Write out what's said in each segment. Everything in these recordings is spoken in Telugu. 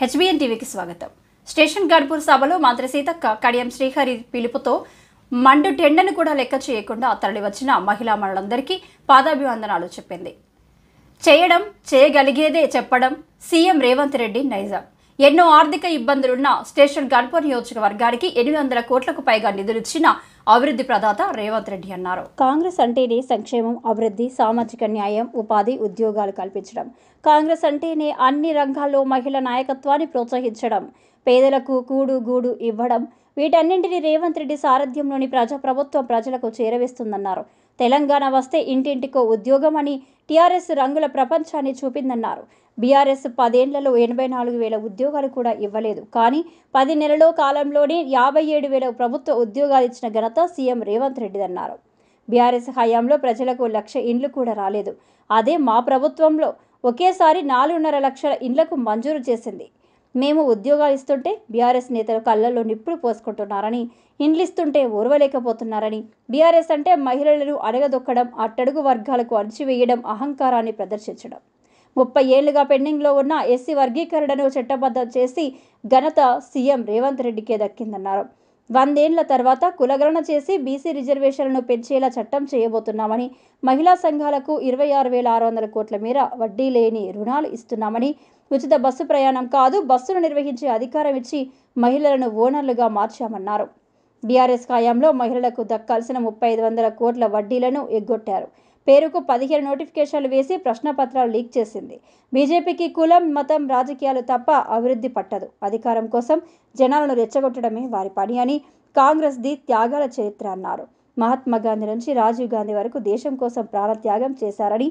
హెచ్బిఎన్ టీవీకి స్వాగతం. స్టేషన్ గన్పూర్ సభలో మంత్రి సీతక్క కడియం శ్రీహరి పిలుపుతో మండు టెండను కూడా లెక్క చేయకుండా తరలివచ్చిన మహిళా మనులందరికీ పాదాభివందనాలు చెప్పింది. చేయగలిగేదే చెప్పడం సీఎం రేవంత్ రెడ్డి నైజం. ఎన్నో ఆర్థిక ఇబ్బందులున్న స్టేషన్ గన్పూర్ నియోజకవర్గానికి 800 కోట్లకు పైగా నిధులిచ్చిన అభివృద్ధి ప్రదాత రేవంత్ రెడ్డి అన్నారు. కాంగ్రెస్ అంటేనే సంక్షేమం, అభివృద్ధి, సామాజిక న్యాయం, ఉపాధి, ఉద్యోగాలు కల్పించడం. కాంగ్రెస్ అంటేనే అన్ని రంగాల్లో మహిళా నాయకత్వాన్ని ప్రోత్సహించడం, పేదలకు కూడు గూడు ఇవ్వడం. వీటన్నింటినీ రేవంత్ రెడ్డి సారథ్యంలోని ప్రజాప్రభుత్వం ప్రజలకు చేరవేస్తుందన్నారు. తెలంగాణ వస్తే ఇంటింటికో ఉద్యోగం అని టీఆర్ఎస్ రంగుల ప్రపంచాన్ని చూపిందన్నారు. బీఆర్ఎస్ 10 ఏళ్లలో 84,000 ఉద్యోగాలు కూడా ఇవ్వలేదు. కానీ 10 నెలల కాలంలోనే 57,000 ప్రభుత్వ ఉద్యోగాలు ఇచ్చిన ఘనత సీఎం రేవంత్ రెడ్డిదన్నారు. బీఆర్ఎస్ హయాంలో ప్రజలకు 1,00,000 ఇండ్లు కూడా రాలేదు. అదే మా ప్రభుత్వంలో ఒకేసారి 4.5 లక్షల ఇండ్లకు మంజూరు చేసింది. మేము ఉద్యోగాలు ఇస్తుంటే బీఆర్ఎస్ నేతలు కళ్ళల్లో నిప్పులు పోసుకుంటున్నారని, ఇండ్లు ఇస్తుంటే ఓర్వలేకపోతున్నారని, బీఆర్ఎస్ అంటే మహిళలను అడగదొక్కడం, అట్టడుగు వర్గాలకు అణచివేయడం, అహంకారాన్ని ప్రదర్శించడం. 30 ఏళ్లుగా పెండింగ్లో ఉన్న ఎస్సీ వర్గీకరణను చట్టబద్ధం చేసి ఘనత సీఎం రేవంత్ రెడ్డికే దక్కిందన్నారు. 100 ఏళ్ల తర్వాత కులగణన చేసి బీసీ రిజర్వేషన్లను పెంచేలా చట్టం చేయబోతున్నామని, మహిళా సంఘాలకు 26,600 కోట్ల మేర వడ్డీ లేని రుణాలు ఇస్తున్నామని, ఉచిత బస్సు ప్రయాణం కాదు బస్సును నిర్వహించే అధికారం ఇచ్చి మహిళలను ఓనర్లుగా మార్చామన్నారు. బీఆర్ఎస్ హయాంలో మహిళలకు దక్కాల్సిన 3,500 కోట్ల వడ్డీలను ఎగ్గొట్టారు. పేరుకు 15 నోటిఫికేషన్లు వేసి ప్రశ్నపత్రాలు లీక్ చేసింది. బీజేపీకి కులం, మతం, రాజకీయాలు తప్ప అభివృద్ధి పట్టదు. అధికారం కోసం జనాలను రెచ్చగొట్టడమే వారి పని అని, కాంగ్రెస్ది త్యాగాల చరిత్ర అన్నారు. మహాత్మా గాంధీ నుంచి రాజీవ్ గాంధీ వరకు దేశం కోసం ప్రాణత్యాగం చేశారని,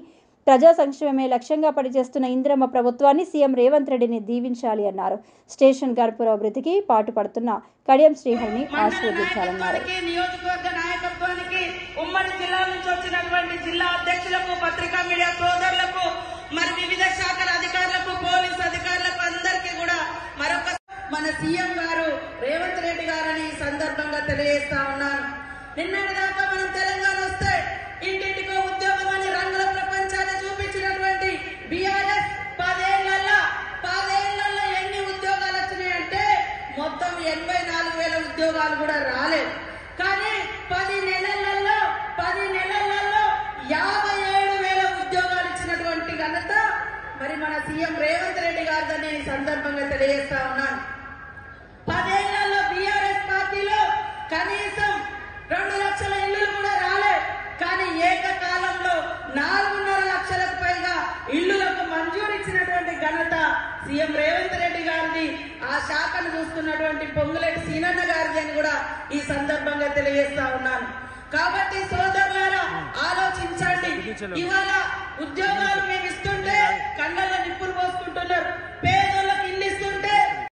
ప్రజా సంక్షేమమే లక్ష్యంగా పనిచేస్తున్న ఇందిరమ్మ ప్రభుత్వాన్ని సీఎం రేవంత్ రెడ్డిని దీవించాలి అన్నారు. స్టేషన్ గన్పూర్ అభివృద్ధికి పాటుపడుతున్న కడియం శ్రీహరిని ఆశీర్వదించాలన్నారు. ఉమ్మడి జిల్లా నుంచి వచ్చినటువంటి జిల్లా అధ్యక్షులకు, పత్రికా మీడియా సోదరులకు, మరి వివిధ శాఖల అధికారులకు, పోలీసు అధికారులకు అందరికీ కూడా మరొక మన సీఎం గారు రేవంత్ రెడ్డి గారని సందర్భంగా తెలియజేస్తా ఉన్నాను. నిన్నటి దాకా మనం తెలంగాణ వస్తే ఇంటింటికో ఉద్యోగం అని రంగుల ప్రపంచాన్ని చూపించినటువంటి బీఆర్ఎస్ 10 ఏళ్లలో ఎన్ని ఉద్యోగాలు వచ్చినాయంటే మొత్తం 84,000 ఉద్యోగాలు కూడా రాలేదు. కానీ 10 నెలలలో 57,000 ఉద్యోగాలు ఇచ్చినటువంటి ఘనత మరి మన సీఎం రేవంత్ రెడ్డి గారిని సందర్భంగా తెలియజేస్తా ఉన్నాను. 10 ఏళ్లలో బీఆర్ఎస్ పార్టీలో కనీసం 2 లక్షల ఇళ్లు కూడా రాలేదు. కానీ ఏకకాలంలో 4.5 లక్షలకు పైగా ఇళ్లులకు మంజూరు ఇచ్చినటువంటి ఘనత సీఎం రేవంత్ రెడ్డి గారిని, ఆ శాఖను చూస్తున్నటువంటి పొంగులేటి సీనన్న గారిది అని కూడా ఈ సందర్భంగా తెలియజేస్తా ఉన్నాను. కాబట్టి సోదరులారా ఆలోచించండి. ఇవాళ ఉద్యోగాలు మేము ఇస్తుంటే కళ్ళల్లో నిప్పులు పోసుకుంటున్నారు. పేదోళ్ళకి ఇల్లు ఇస్తుంటే